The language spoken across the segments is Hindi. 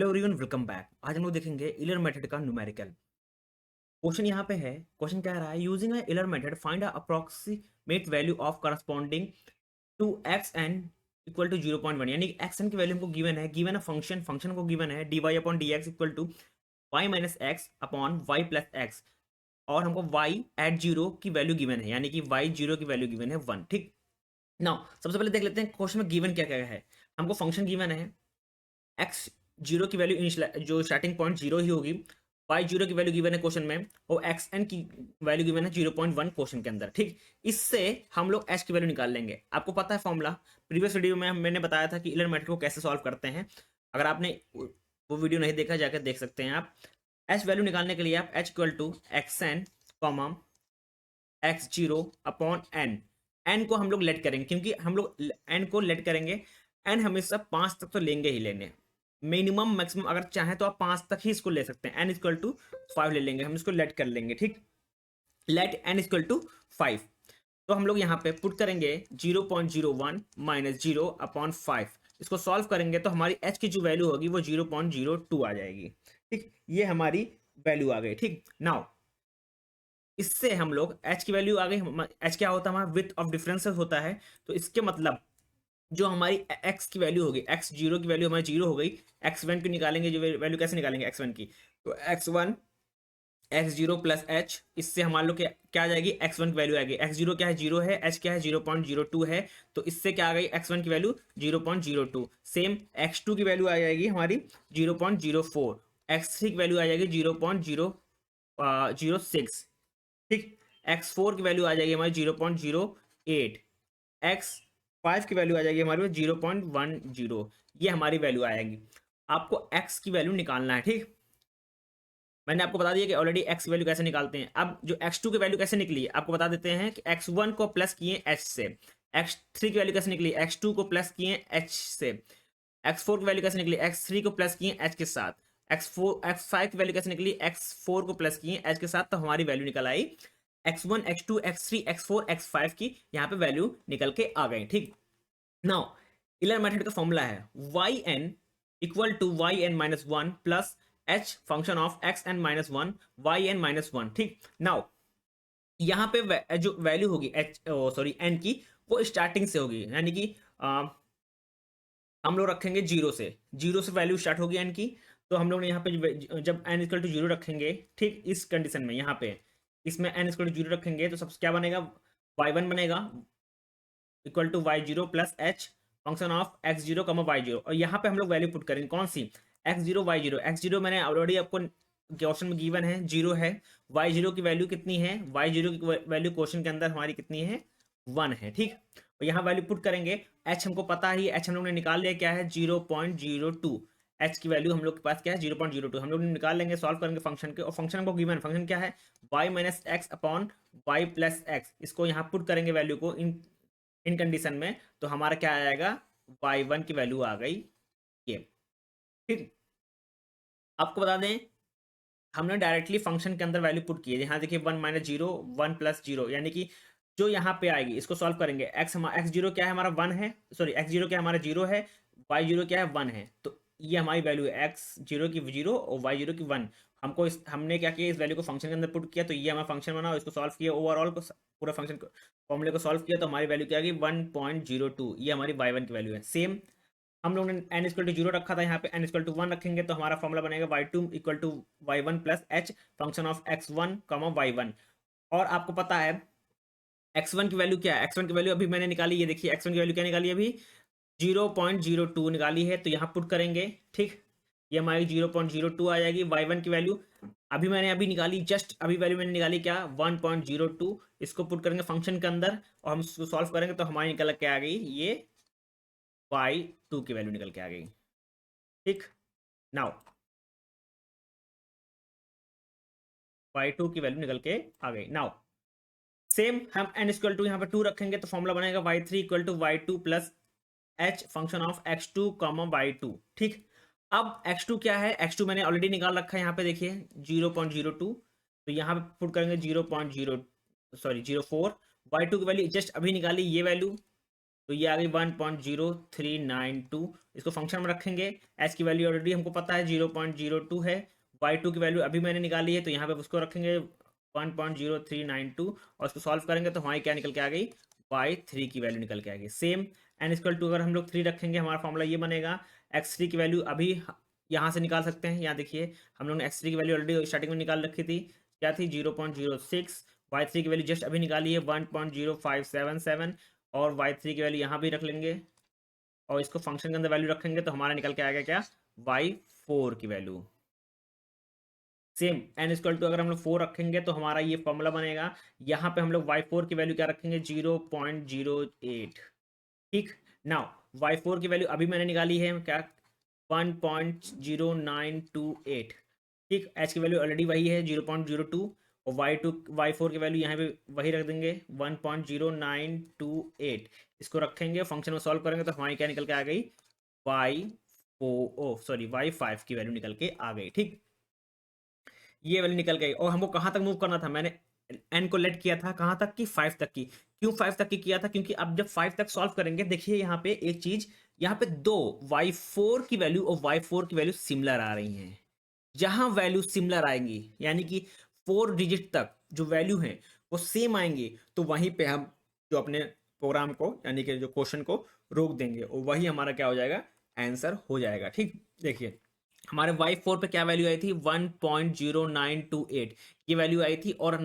Hello everyone, welcome back. आज हम लोग देखेंगे इलर मेथड का न्यूमेरिकल क्वेश्चन। यहाँ पे है, क्वेश्चन क्या रहा है, using a Euler method find a approximate value of corresponding to x n equal to 0.1। यानी एक्स एन की वैल्यू हमको गिवन है, गिवन है फंक्शन, फंक्शन को गिवन है dy upon d x equal to y minus x upon Y plus x, और हमको y एट जीरो की वैल्यू गिवन है, यानी कि y जीरो की वैल्यू गिवन है 1। ठीक, नाउ सबसे पहले देख लेते हैं क्वेश्चन में गिवन क्या क्या है। हमको फंक्शन गिवन है, एक्स जीरो की वैल्यू इनिशियल जो स्टार्टिंग पॉइंट जीरो ही होगी, वाई जीरो की वैल्यू गिवन है क्वेश्चन में, और एक्स एन की वैल्यू गिवन है 0.1 क्वेश्चन के अंदर। ठीक, इससे हम लोग एच की वैल्यू निकाल लेंगे। आपको पता है फॉर्मूला, प्रीवियस वीडियो में मैंने बताया था कि इलर मेथड को कैसे सॉल्व करते हैं। अगर आपने वो वीडियो नहीं देखा, जाकर देख सकते हैं आप। एच वैल्यू निकालने के लिए आप H equal to x N comma X zero upon N, N को हम लोग लेट करेंगे क्योंकि हम लोग एन को लेट करेंगे। एन हमेशा 5 तक तो लेंगे ही लेंगे, मिनिमम मैक्सिमम अगर चाहें तो आप 5 तक ही इसको ले सकते हैं। एन इक्वल टू 5 ले लेंगे, हम इसको लेट कर लेंगे। ठीक, लेट एन इक्वल टू 5। तो हम लोग यहाँ पे पुट करेंगे 0.01 माइनस 0 अपॉन 5। इसको सॉल्व करेंगे तो हमारी एच की जो वैल्यू होगी वो 0.02 आ जाएगी। ठीक, ये हमारी वैल्यू आ गई। ठीक, नाउ इससे हम लोग एच की वैल्यू आ गई। एच क्या होता है हमारा, विथ ऑफ डिफरेंसेस होता है। तो इसके मतलब जो हमारी एक्स की वैल्यू होगी, एक्स जीरो की वैल्यू हमारी जीरो हो गई। एक्स वन की निकालेंगे, जो वैल्यू कैसे निकालेंगे एक्स वन की, तो x one x zero plus H, इससे हमारे लोग क्या आ जाएगी, एक्स वन की वैल्यू आएगी। एक्स जीरो क्या है, जीरो है, एच क्या है 0.02 है, तो इससे क्या आ गई एक्स वन की वैल्यू 0.02। सेम एक्स टू की वैल्यू आ जाएगी हमारी 0.04, एक्स थ्री की वैल्यू आ जाएगी 0.006। ठीक, एक्स फोर की वैल्यू आ जाएगी हमारी 0.08, एक्स फाइव की वैल्यू आ जाएगी हमारे पास 0.10। ये हमारी वैल्यू आएगी। आपको एक्स की वैल्यू निकालना है। ठीक, मैंने आपको बता दिया कि ऑलरेडी एक्स की वैल्यू कैसे निकालते हैं। अब जो एक्स टू की वैल्यू कैसे निकली आपको बता देते हैं कि एक्स वन को प्लस किए एच से, एक्स थ्री की वैल्यू कैसे निकली, एक्स टू को प्लस किए एच से, एक्स फोर की वैल्यू कैसे निकली, एक्स थ्री को प्लस किए एच के साथ, एक्स फाइव की वैल्यू कैसे निकली, एक्स फोर को प्लस किए एच के साथ। तो हमारी वैल्यू निकल आई x one x two x three x four x five की, यहाँ पे वैल्यू निकल के आ गई। ठीक, नाउ इलर मेथड का फॉर्मूला है Y N equal to Y N minus one plus H function of X N minus one Y N minus one. ठीक, नाउ यहाँ पे जो वैल्यू होगी एच सॉरी एन की, वो स्टार्टिंग से होगी, यानी कि हम लोग रखेंगे जीरो से, जीरो से वैल्यू स्टार्ट होगी एन की। तो हम लोग ने यहाँ पे जब एन इक्वल टू जीरो रखेंगे, ठीक, इस कंडीशन में यहाँ पे इसमें एन इक्वल टू जीरो रखेंगे तो सबसे क्या बनेगा, वाई वन बनेगा equal to y zero plus H function of x zero comma y zero. और यहाँ पे हम लोग वैल्यू पुट करेंगे कौन सी, x zero y zero. X zero मैंने ऑलरेडी आपको क्वेश्चन में गिवन है, जीरो है। वाई जीरो की वैल्यू कितनी है, वाई जीरो की वैल्यू क्वेश्चन के अंदर हमारी कितनी है, 1 है। ठीक, और यहाँ वैल्यू पुट करेंगे। एच हमको पता ही, एच हम लोग ने निकाल लिया क्या है 0.02। एच की वैल्यू हम लोग के पास क्या है 0.02, हम लोग निकाल लेंगे, सॉल्व करेंगे फंक्शन के। और फंक्शन को गिवन, फंक्शन क्या है Y minus x upon Y plus X. इसको यहाँ पुट करेंगे वैल्यू को इन इन कंडीशन में, तो हमारा क्या आएगा, y1 की वैल्यू आ गई ये। ठीक, आपको बता दें हमने डायरेक्टली फंक्शन के अंदर वैल्यू पुट की है। यहाँ देखिए 1 माइनस जीरो 1 प्लस जीरो, यानी कि जो यहाँ पे आएगी इसको सॉल्व करेंगे। एक्स जीरो क्या है हमारा 1 है, सॉरी एक्स जीरो क्या है हमारा 0 है, वाई जीरो क्या है 1 है। तो ये हमारी वैल्यू है एक्स जीरो की 0 और वाई जीरो की 1। हमको हमने क्या किया, इस वैल्यू को फंक्शन के अंदर पुट किया, तो ये हमारा फंक्शन बना और इसको सॉल्व किया, ओवरऑल को पूरा फंक्शन फॉर्मूले को सॉल्व किया, तो हमारी वैल्यू क्या आ गई 1.02। ये हमारी y1 की वैल्यू है। सेम हम लोग ने एन इक्वल टू जीरो रखा था, यहाँ पे एन इक्वल टू वन रखेंगे, तो हमारा फॉर्मूला बनेगा Y two equal to Y one plus H function of X one comma Y one. और आपको पता है एक्स वन की वैल्यू क्या है, एक्स वन की वैल्यू अभी मैंने निकाली, ये देखिए एक्स वन की वैल्यू क्या निकाली अभी 0.02 निकाली है, तो यहाँ पुट करेंगे। ठीक, ये हमारी 0.02 आ जाएगी। वाई वन की वैल्यू अभी मैंने अभी निकाली, जस्ट अभी वैल्यू मैंने निकाली क्या 1.02। इसको पुट करेंगे फंक्शन के अंदर और हम इसको सॉल्व करेंगे, तो हमारी निकल के आ गई ये y2 की वैल्यू निकल के आ गई। ठीक, नाउ y2 की वैल्यू निकल के आ गई। नाउ सेम हम n इक्वल टू यहाँ पे 2 रखेंगे, तो फॉर्मूला बनेगा y3 equal to y2 plus h function of x2 comma y2। ठीक, अब x2 क्या है, x2 मैंने ऑलरेडी निकाल रखा है, यहाँ पे देखिए 0.02, तो यहाँ पे पुट करेंगे 0.0 सॉरी 04। y2 की वैल्यू जस्ट अभी निकाली ये वैल्यू, तो ये आ गई 1.0392। इसको फंक्शन में रखेंगे, एच की वैल्यू ऑलरेडी हमको पता है 0.02 है, y2 की वैल्यू अभी मैंने निकाली है तो यहाँ पे उसको रखेंगे 1.0392 और उसको सॉल्व करेंगे तो हमारी क्या निकल के आ गई, y3 की वैल्यू निकल के आ गई। सेम n इक्वल टू अगर हम लोग 3 रखेंगे हमारा फॉर्मूला ये बनेगा, x3 की वैल्यू अभी यहाँ से निकाल सकते हैं। यहाँ देखिए हम लोग ने x3 की वैल्यू ऑलरेडी स्टार्टिंग में निकाल रखी थी, क्या थी 0.06, y3 की वैल्यू जस्ट अभी निकाली है 1.0577 और y3 की वैल्यू यहाँ भी रख लेंगे और इसको फंक्शन के अंदर वैल्यू रखेंगे तो हमारा निकल के आएगा क्या, y4 की value. Same n equal to अगर हम लोग 4 रखेंगे तो हमारा ये फॉर्मूला बनेगा, यहाँ पे हम लोग y4 की वैल्यू क्या रखेंगे 0.08। ठीक, नाउ y4 की वैल्यू अभी मैंने निकाली है क्या, 1.0928। ठीक, h की वैल्यू ऑलरेडी वही है 0.02 और y4 की वैल्यू यहाँ पे वही रख देंगे 1.0928। इसको रखेंगे फंक्शन में सॉल्व करेंगे तो हमारी क्या निकल के आ गई, y5 की वैल्यू निकल के आ गई। ठीक, ये वैल्यू निकल गई और हमको कहाँ तक मूव करना था, मैंने एन को लेट किया था कहाँ तक की, 5 तक की। क्यों 5 तक की किया था, क्योंकि अब जब 5 तक सॉल्व करेंगे देखिए यहाँ पे एक चीज, यहाँ पे दो y4 की वैल्यू और y4 की वैल्यू सिमिलर आ रही हैं। जहां वैल्यू सिमिलर आएंगी यानी कि 4 डिजिट तक जो वैल्यू है वो सेम आएंगी तो वहीं पे हम जो अपने प्रोग्राम को यानी कि जो क्वेश्चन को रोक देंगे और वही हमारा क्या हो जाएगा, आंसर हो जाएगा। ठीक, देखिए हमारे y4 पे क्या वैल्यू आई थी 1.0928 ये वैल्यू आई थी और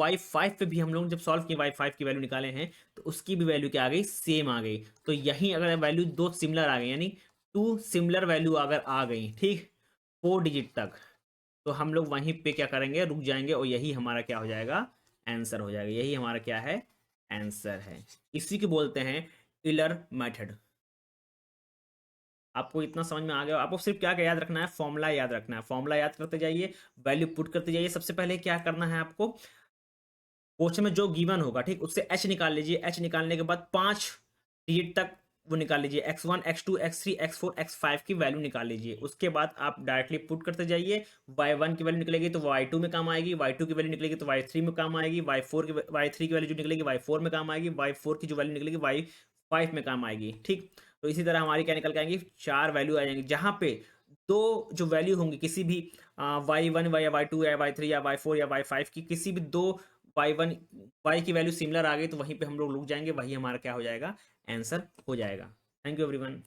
y5 पे भी हम लोग जब सॉल्व किए y5 की वैल्यू निकाले हैं तो उसकी भी वैल्यू क्या आ गई, सेम आ गई। तो यहीं अगर वैल्यू दो सिमिलर आ गई यानी टू सिमिलर वैल्यू अगर आ गई, ठीक, 4 डिजिट तक, तो हम लोग वहीं पे क्या करेंगे, रुक जाएंगे और यही हमारा क्या हो जाएगा, आंसर हो जाएगा। यही हमारा क्या है, आंसर है। इसी को बोलते हैं इलर मेथड। आपको इतना समझ में आ गया, आपको सिर्फ क्या क्या याद रखना है, फॉर्मूला याद रखना है, फॉर्मूला याद करते जाइए, वैल्यू पुट करते जाइए। सबसे पहले क्या करना है आपको, क्वेश्चन में जो गिवन होगा ठीक उससे एच निकाल लीजिए, एच निकालने के बाद 5 डिजिट तक वो निकाल लीजिए, x1 x2 x3 x4 x5 की वैल्यू निकाल लीजिए। उसके बाद आप डायरेक्टली पुट करते जाइए, y1 की वैल्यू निकलेगी तो y2 में काम आएगी, y2 की वैल्यू निकलेगी तो y3 में काम आएगी, y3 की वैल्यू जो निकलेगी y4 में काम आएगी, y4 की जो वैल्यू निकलेगी y5 में काम आएगी। ठीक, तो इसी तरह हमारी क्या निकल के आएंगी, 4 वैल्यू आ जाएंगी जहां पे दो जो वैल्यू होंगी किसी भी y1 या y2 या y3 या y4 या y5 की किसी भी दो y1 y की वैल्यू सिमिलर आ गई तो वहीं पे हम लोग रुक जाएंगे, वही हमारा क्या हो जाएगा, आंसर हो जाएगा। Thank you everyone.